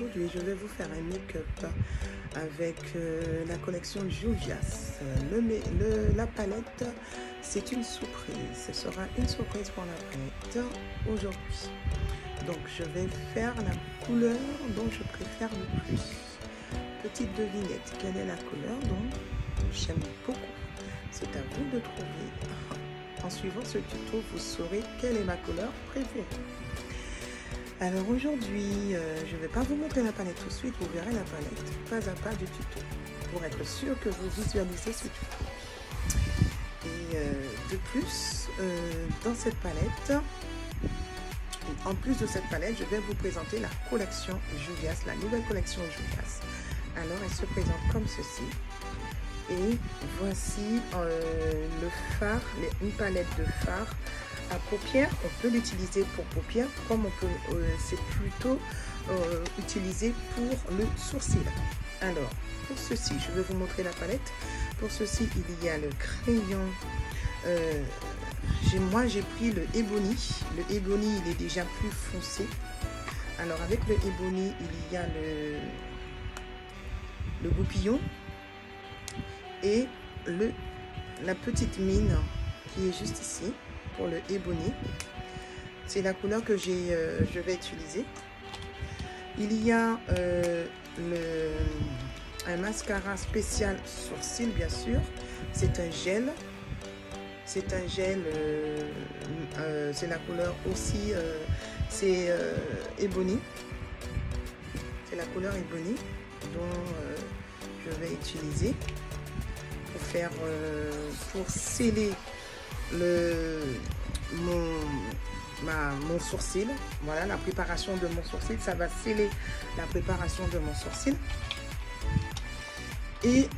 aujourd'hui, je vais vous faire un make-up avec la collection Juvia's. La palette, c'est une surprise. Ce sera une surprise pour la palette aujourd'hui. Donc, je vais faire la couleur dont je préfère le plus. Petite devinette, quelle est la couleur dont j'aime beaucoup? C'est à vous de trouver. En suivant ce tuto, vous saurez quelle est ma couleur préférée. Alors aujourd'hui, je ne vais pas vous montrer la palette tout de suite, vous verrez la palette pas à pas du tuto pour être sûr que vous visualisez ce tuto. Et de plus, dans cette palette, en plus de cette palette, je vais vous présenter la collection Juvia's, la nouvelle collection Juvia's. Alors elle se présente comme ceci. Et voici le fard, une palette de fard à paupières. On peut l'utiliser pour paupières comme on peut, c'est plutôt utilisé pour le sourcil. Alors pour ceci, je vais vous montrer la palette. Pour ceci, il y a le crayon. Moi j'ai pris le Ebony. Le Ebony, il est déjà plus foncé. Alors avec le Ebony, il y a le goupillon et la petite mine qui est juste ici pour le Ebony. C'est la couleur que je vais utiliser. Il y a un mascara spécial sourcil, bien sûr. C'est un gel. C'est un gel, c'est la couleur aussi, c'est Ebony. C'est la couleur Ebony dont je vais utiliser pour faire, pour sceller mon sourcil. Voilà la préparation de mon sourcil. Ça va sceller la préparation de mon sourcil. Et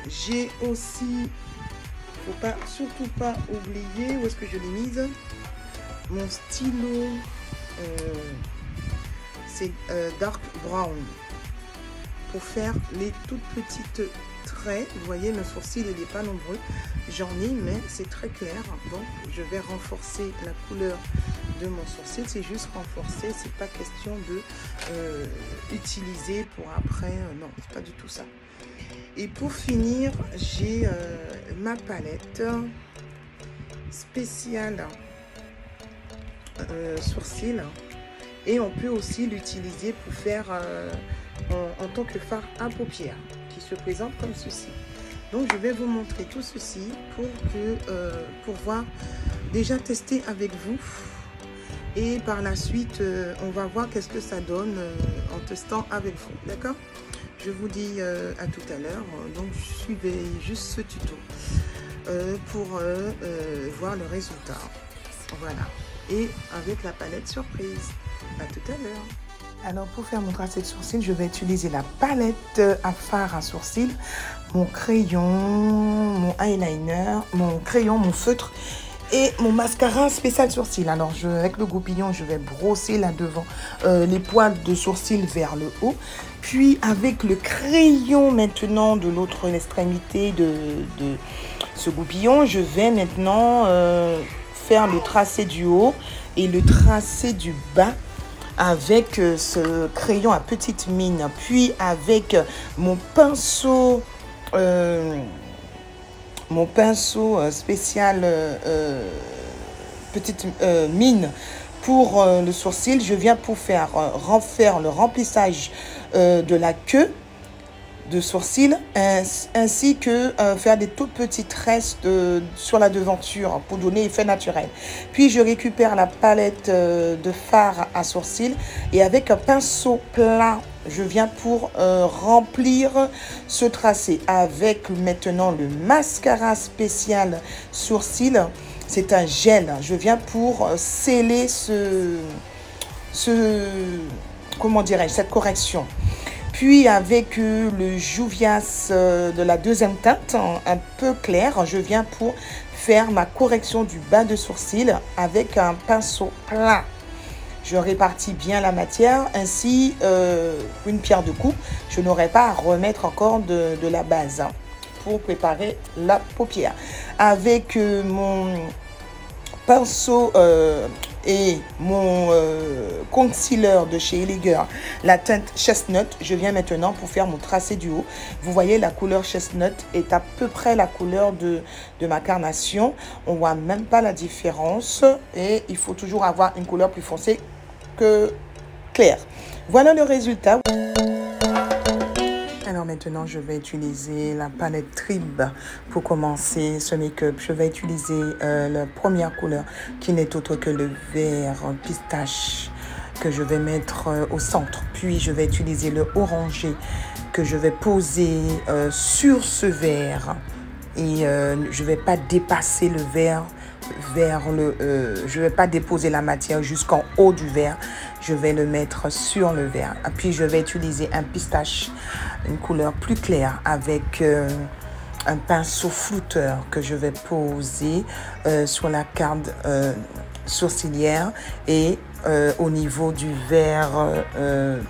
j'ai aussi, faut pas, surtout pas oublier, où est-ce que je l'ai mise, mon stylo, c'est dark brown pour faire les toutes petites traits. Vous voyez, le sourcil il n'est pas nombreux, j'en ai, mais c'est très clair. Donc je vais renforcer la couleur de mon sourcil. C'est juste renforcer, c'est pas question de utiliser pour après, non, c'est pas du tout ça. Et pour finir, j'ai ma palette spéciale sourcil, et on peut aussi l'utiliser pour faire en tant que fard à paupières qui se présente comme ceci. Donc je vais vous montrer tout ceci pour voir, déjà tester avec vous, et par la suite on va voir qu'est-ce que ça donne en testant avec vous, d'accord? Je vous dis à tout à l'heure, donc suivez juste ce tuto pour voir le résultat. Voilà, et avec la palette surprise. À tout à l'heure. Alors pour faire mon tracé de sourcil, je vais utiliser la palette à fard à sourcil, mon crayon, mon eyeliner, mon crayon, mon feutre et mon mascara spécial sourcil. Alors avec le goupillon, je vais brosser là devant les poils de sourcil vers le haut. Puis avec le crayon maintenant de l'autre extrémité de ce goupillon, je vais maintenant faire le tracé du haut et le tracé du bas avec ce crayon à petite mine. Puis avec mon pinceau spécial petite mine pour le sourcil, je viens pour faire le remplissage de la queue de sourcil, ainsi que faire des toutes petites tresses sur la devanture pour donner effet naturel. Puis je récupère la palette de fard à sourcil, et avec un pinceau plat, je viens pour remplir ce tracé avec maintenant le mascara spécial sourcil. C'est un gel. Je viens pour sceller comment dirais-je, cette correction. Puis avec le Juvia's de la deuxième teinte, un peu clair, je viens pour faire ma correction du bas de sourcil avec un pinceau plat. Je répartis bien la matière, ainsi une pierre de coupe. Je n'aurai pas à remettre encore de la base pour préparer la paupière. Avec mon pinceau et mon concealer de chez Elegir, la teinte Chestnut, je viens maintenant pour faire mon tracé du haut. Vous voyez, la couleur Chestnut est à peu près la couleur de ma carnation. On voit même pas la différence et il faut toujours avoir une couleur plus foncée que claire. Voilà le résultat. Alors maintenant, je vais utiliser la palette Trib pour commencer ce make-up. Je vais utiliser la première couleur qui n'est autre que le vert pistache que je vais mettre au centre. Puis, je vais utiliser le orangé que je vais poser sur ce vert. Et je ne vais pas dépasser le vert vers le... je ne vais pas déposer la matière jusqu'en haut du verre. Je vais le mettre sur le verre. Puis, je vais utiliser un pistache, une couleur plus claire avec un pinceau flouteur que je vais poser sur la carte sourcilière et au niveau du vert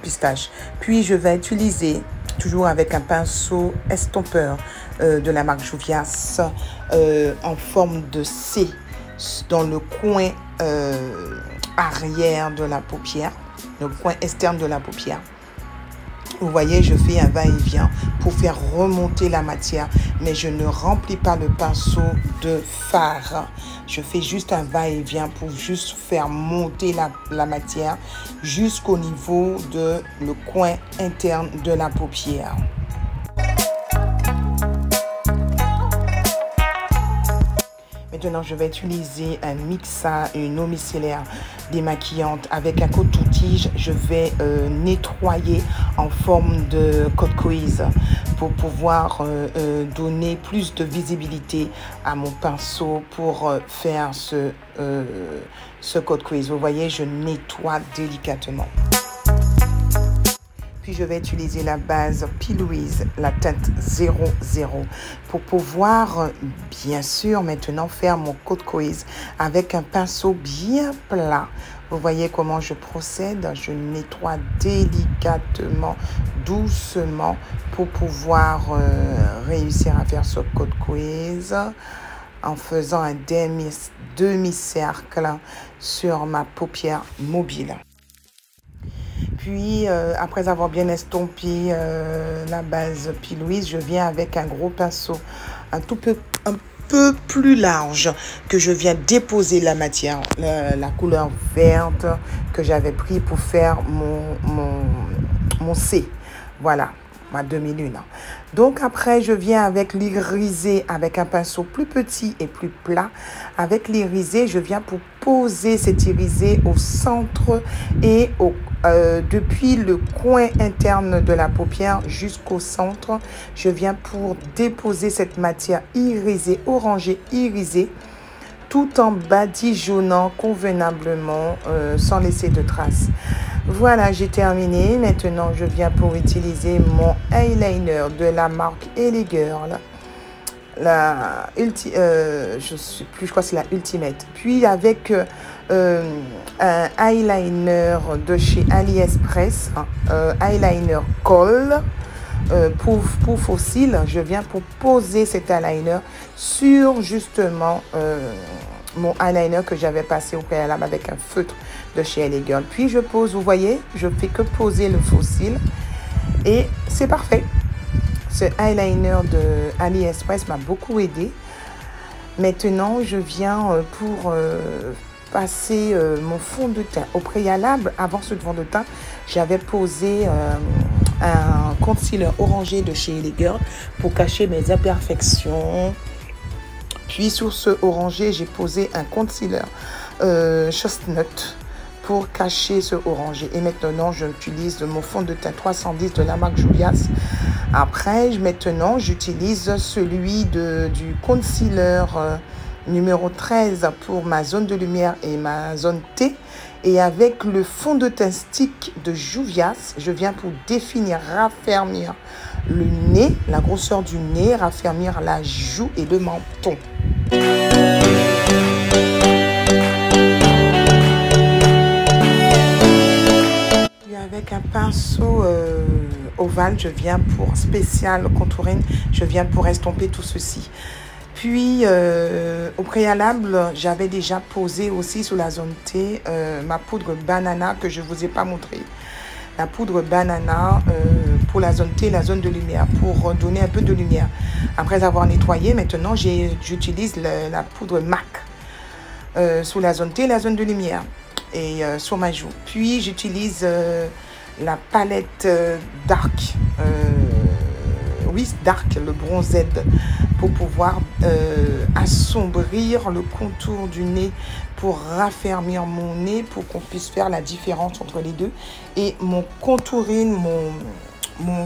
pistache. Puis, je vais utiliser, toujours avec un pinceau estompeur de la marque Juvias, en forme de C dans le coin arrière de la paupière, le coin externe de la paupière. Vous voyez, je fais un va-et-vient pour faire remonter la matière, mais je ne remplis pas le pinceau de fard. Je fais juste un va-et-vient pour juste faire monter la matière jusqu'au niveau de le coin interne de la paupière. Maintenant, je vais utiliser un mixa, une eau micellaire démaquillante avec un coton-tige. Je vais nettoyer en forme de côte quiz pour pouvoir donner plus de visibilité à mon pinceau pour faire ce côte quiz. Vous voyez, je nettoie délicatement. Puis, je vais utiliser la base P. Louise, la teinte 00, pour pouvoir, bien sûr, maintenant faire mon côte quiz avec un pinceau bien plat. Vous voyez comment je procède. Je nettoie délicatement, doucement, pour pouvoir réussir à faire ce côte quiz en faisant un demi-cercle sur ma paupière mobile. Puis, après avoir bien estompé la base P. Louise, je viens avec un gros pinceau un peu plus large que je viens déposer la matière, la couleur verte que j'avais pris pour faire mon C. Voilà, ma demi-lune. Donc, après, je viens avec l'irisé avec un pinceau plus petit et plus plat. Avec l'irisé, je viens pour poser cet irisé au centre et depuis le coin interne de la paupière jusqu'au centre. Je viens pour déposer cette matière irisée, orangée irisée, tout en badigeonnant convenablement sans laisser de traces. Voilà, j'ai terminé. Maintenant, je viens pour utiliser mon eyeliner de la marque Elegir. Je crois que c'est la Ultimate. Puis avec un eyeliner de chez AliExpress, eyeliner Kohl, pour fossile, je viens pour poser cet eyeliner sur justement mon eyeliner que j'avais passé au préalable avec un feutre de chez Elegir. Puis je pose, vous voyez, je fais que poser le fossile et c'est parfait. Ce eyeliner de AliExpress m'a beaucoup aidé. Maintenant, je viens pour passer mon fond de teint. Au préalable, avant ce fond de teint, j'avais posé un concealer orangé de chez Elegir pour cacher mes imperfections. Puis sur ce orangé, j'ai posé un concealer Chestnut pour cacher ce orangé. Et maintenant, j'utilise mon fond de teint 310 de la marque Juvias. Après, maintenant, j'utilise celui du concealer numéro 13 pour ma zone de lumière et ma zone T. Et avec le fond de teint stick de Juvias, je viens pour définir, raffermir le nez, la grosseur du nez, raffermir la joue et le menton. Avec un pinceau ovale, je viens pour spécial contouring, je viens pour estomper tout ceci. Puis, au préalable, j'avais déjà posé aussi sur la zone T ma poudre banana que je ne vous ai pas montré. La poudre banana pour la zone T, la zone de lumière, pour donner un peu de lumière. Après avoir nettoyé, maintenant, j'utilise la poudre MAC sur la zone T, la zone de lumière et sur ma joue. Puis, j'utilise la palette Dark. Oui, Dark, le bronzed, pour pouvoir assombrir le contour du nez, pour raffermir mon nez, pour qu'on puisse faire la différence entre les deux. Et mon contouring,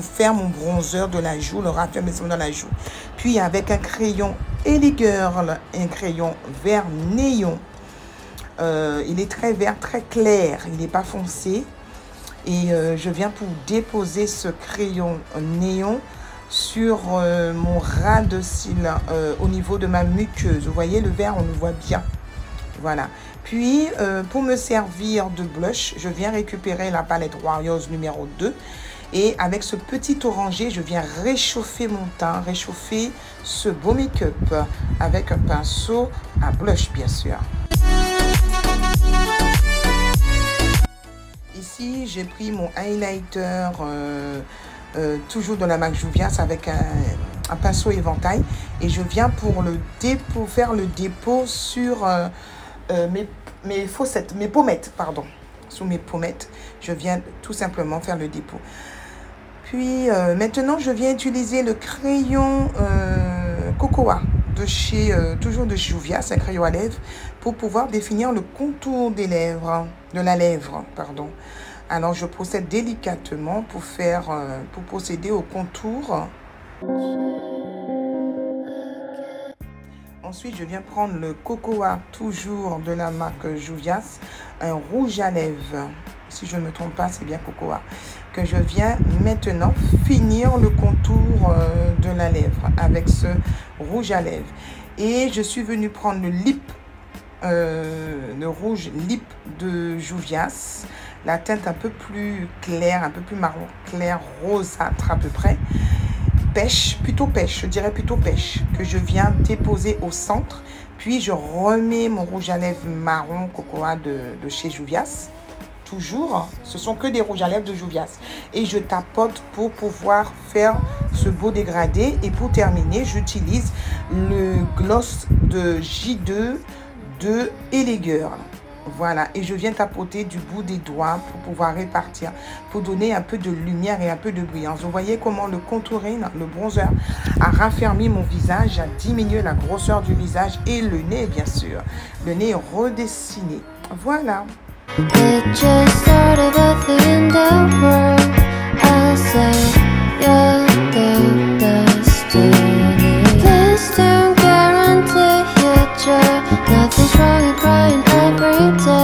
faire mon bronzer de la joue, le raffermissement de la joue. Puis avec un crayon Ellie Girl, un crayon vert néon. Il est très vert, très clair, il n'est pas foncé. Et je viens pour déposer ce crayon néon sur mon ras de cils au niveau de ma muqueuse. Vous voyez le vert, on le voit bien. Voilà. Puis, pour me servir de blush, je viens récupérer la palette Warriors numéro 2. Et avec ce petit orangé, je viens réchauffer mon teint, réchauffer ce beau make-up avec un pinceau à blush, bien sûr. Ici, j'ai pris mon highlighter toujours de la marque Juvias avec un pinceau éventail. Et je viens pour faire le dépôt sur mes pommettes, pardon. Sous mes pommettes, je viens tout simplement faire le dépôt. Puis maintenant, je viens utiliser le crayon Cocoa de chez toujours de Juvias, un crayon à lèvres, pour pouvoir définir le contour des lèvres, de la lèvre, pardon. Alors, je procède délicatement pour procéder au contour. Ensuite, je viens prendre le Cocoa, toujours de la marque Juvias, un rouge à lèvres. Si je ne me trompe pas, c'est bien Cocoa. Que je viens maintenant finir le contour de la lèvre avec ce rouge à lèvres. Et je suis venue prendre le rouge lip de Juvias. La teinte un peu plus claire, un peu plus marron clair, rosâtre à peu près. Pêche, plutôt pêche, je dirais plutôt pêche, que je viens déposer au centre. Puis je remets mon rouge à lèvres marron Cocoa de chez Juvias. Toujours, ce sont que des rouges à lèvres de Juvias. Et je tapote pour pouvoir faire ce beau dégradé. Et pour terminer, j'utilise le gloss de J2 de Ellie Girl. Voilà, et je viens tapoter du bout des doigts pour pouvoir répartir, pour donner un peu de lumière et un peu de brillance. Vous voyez comment le contouring, le bronzer, a raffermi mon visage, a diminué la grosseur du visage et le nez, bien sûr. Le nez est redessiné. Voilà. It just started at the end of the world. I say you're the destiny. Please don't guarantee your joy. Nothing's wrong in crying every day.